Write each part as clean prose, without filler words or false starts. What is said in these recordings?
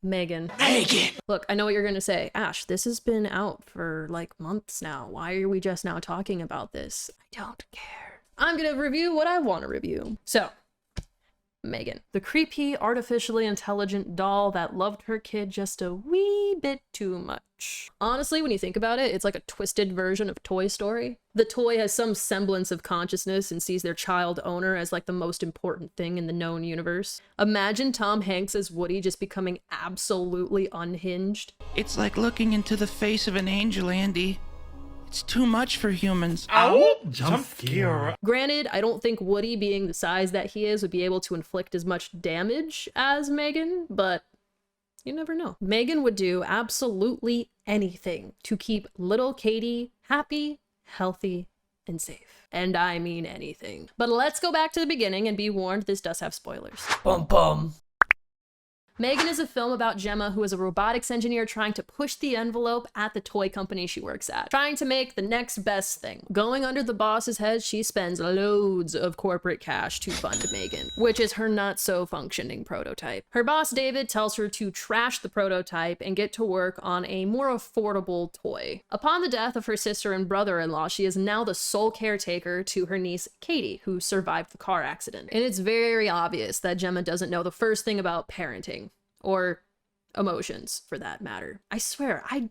M3GAN. M3GAN! Look, I know what you're gonna say. Ash, this has been out for like months now. Why are we just now talking about this? I don't care. I'm gonna review what I want to review. So, M3GAN, the creepy, artificially intelligent doll that loved her kid just a wee bit too much. Honestly, when you think about it, it's like a twisted version of Toy Story. The toy has some semblance of consciousness and sees their child owner as like the most important thing in the known universe. Imagine Tom Hanks as Woody just becoming absolutely unhinged. It's like looking into the face of an angel, Andy. It's too much for humans. Ow! Jump scare. Granted, I don't think Woody, being the size that he is, would be able to inflict as much damage as M3GAN, but you never know. M3GAN would do absolutely anything to keep little Katie happy, healthy, and safe. And I mean anything. But let's go back to the beginning and be warned, this does have spoilers. Bum bum. M3GAN is a film about Gemma, who is a robotics engineer trying to push the envelope at the toy company she works at, trying to make the next best thing. Going under the boss's head, she spends loads of corporate cash to fund M3GAN, which is her not so functioning prototype. Her boss David tells her to trash the prototype and get to work on a more affordable toy. Upon the death of her sister and brother-in-law, she is now the sole caretaker to her niece Katie, who survived the car accident. And it's very obvious that Gemma doesn't know the first thing about parenting. Or emotions, for that matter. I swear, I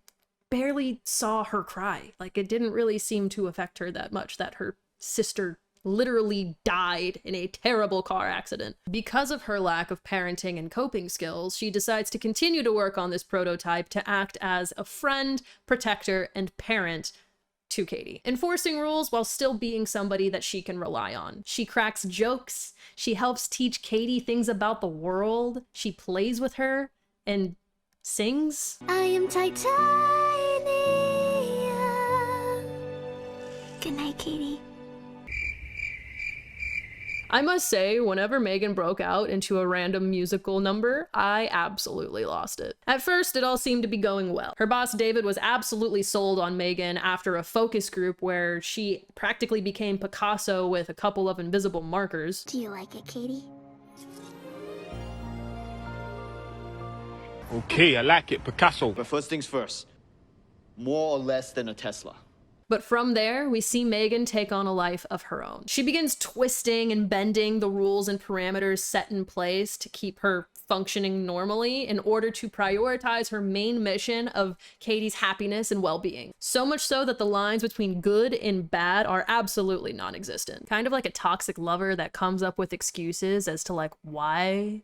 barely saw her cry. Like, it didn't really seem to affect her that much that her sister literally died in a terrible car accident. Because of her lack of parenting and coping skills, she decides to continue to work on this prototype to act as a friend, protector, and parent to Katie, enforcing rules while still being somebody that she can rely on. She cracks jokes, she helps teach Katie things about the world, she plays with her, and sings. I am titanium. Good night, Katie. I must say, whenever M3GAN broke out into a random musical number, I absolutely lost it. At first, it all seemed to be going well. Her boss David was absolutely sold on M3GAN after a focus group where she practically became Picasso with a couple of invisible markers. Do you like it, Katie? Okay, I like it, Picasso. But first things first, more or less than a Tesla. But from there, we see M3GAN take on a life of her own. She begins twisting and bending the rules and parameters set in place to keep her functioning normally in order to prioritize her main mission of Katie's happiness and well-being. So much so that the lines between good and bad are absolutely non-existent. Kind of like a toxic lover that comes up with excuses as to like why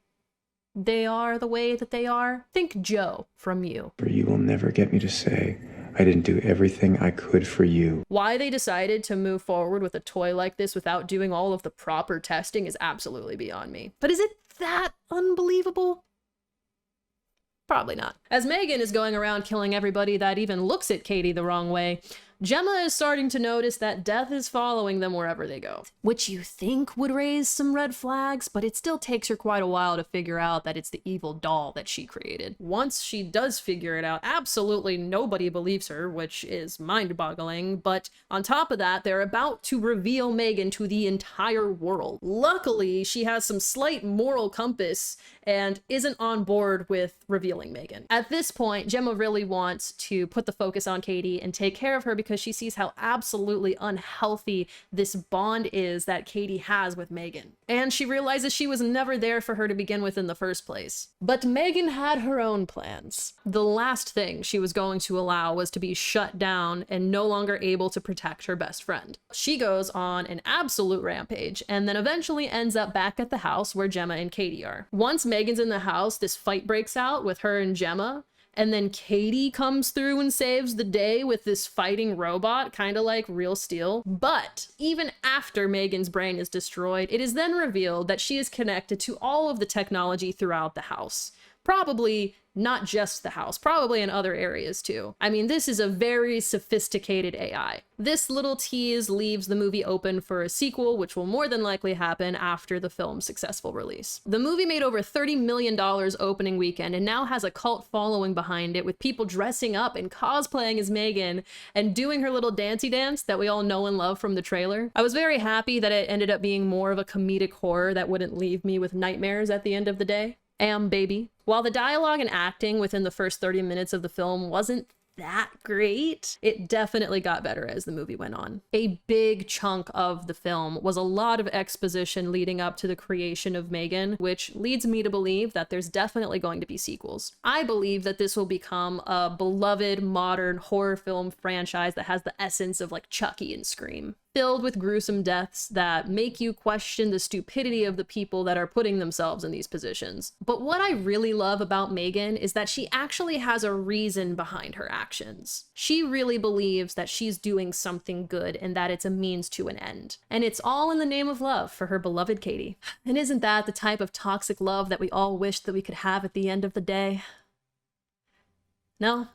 they are the way that they are. Think Joe from You. For you will never get me to say I didn't do everything I could for you. Why they decided to move forward with a toy like this without doing all of the proper testing is absolutely beyond me. But is it that unbelievable? Probably not. As M3GAN is going around killing everybody that even looks at Katie the wrong way, Gemma is starting to notice that death is following them wherever they go. Which you think would raise some red flags, but it still takes her quite a while to figure out that it's the evil doll that she created. Once she does figure it out, absolutely nobody believes her, which is mind-boggling, but on top of that, they're about to reveal M3GAN to the entire world. Luckily, she has some slight moral compass and isn't on board with revealing M3GAN. At this point, Gemma really wants to put the focus on Katie and take care of her because she sees how absolutely unhealthy this bond is that Katie has with M3GAN. And she realizes she was never there for her to begin with in the first place. But M3GAN had her own plans. The last thing she was going to allow was to be shut down and no longer able to protect her best friend. She goes on an absolute rampage and then eventually ends up back at the house where Gemma and Katie are. Once M3GAN's in the house, this fight breaks out with her and Gemma. And then Katie comes through and saves the day with this fighting robot, kind of like Real Steel. But even after M3GAN's brain is destroyed, it is then revealed that she is connected to all of the technology throughout the house. Probably not just the house, probably in other areas too. I mean, this is a very sophisticated AI. This little tease leaves the movie open for a sequel, which will more than likely happen after the film's successful release. The movie made over $30 million opening weekend and now has a cult following behind it, with people dressing up and cosplaying as M3GAN and doing her little dancey dance that we all know and love from the trailer. I was very happy that it ended up being more of a comedic horror that wouldn't leave me with nightmares at the end of the day. Baby. While the dialogue and acting within the first 30 minutes of the film wasn't that great, it definitely got better as the movie went on. A big chunk of the film was a lot of exposition leading up to the creation of M3GAN, which leads me to believe that there's definitely going to be sequels. I believe that this will become a beloved modern horror film franchise that has the essence of like Chucky and Scream, filled with gruesome deaths that make you question the stupidity of the people that are putting themselves in these positions. But what I really love about M3GAN is that she actually has a reason behind her actions. She really believes that she's doing something good and that it's a means to an end. And it's all in the name of love for her beloved Katie. And isn't that the type of toxic love that we all wish that we could have at the end of the day? No?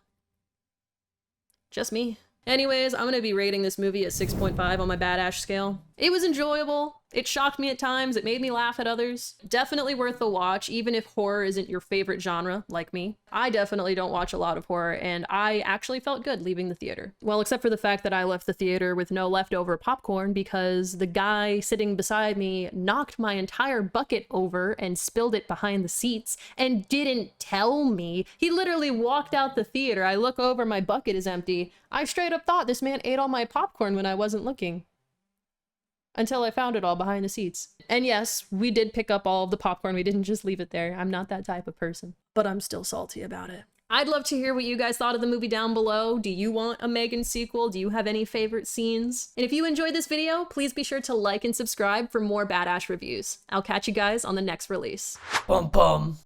Just me? Anyways, I'm gonna be rating this movie a 6.5 on my badass scale. It was enjoyable. It shocked me at times. It made me laugh at others. Definitely worth the watch, even if horror isn't your favorite genre, like me. I definitely don't watch a lot of horror, and I actually felt good leaving the theater. Well, except for the fact that I left the theater with no leftover popcorn because the guy sitting beside me knocked my entire bucket over and spilled it behind the seats and didn't tell me. He literally walked out the theater. I look over, my bucket is empty. I straight up thought this man ate all my popcorn when I wasn't looking, until I found it all behind the seats. And yes, we did pick up all of the popcorn. We didn't just leave it there. I'm not that type of person, but I'm still salty about it. I'd love to hear what you guys thought of the movie down below. Do you want a M3GAN sequel? Do you have any favorite scenes? And if you enjoyed this video, please be sure to like and subscribe for more badass reviews. I'll catch you guys on the next release. Bum bum.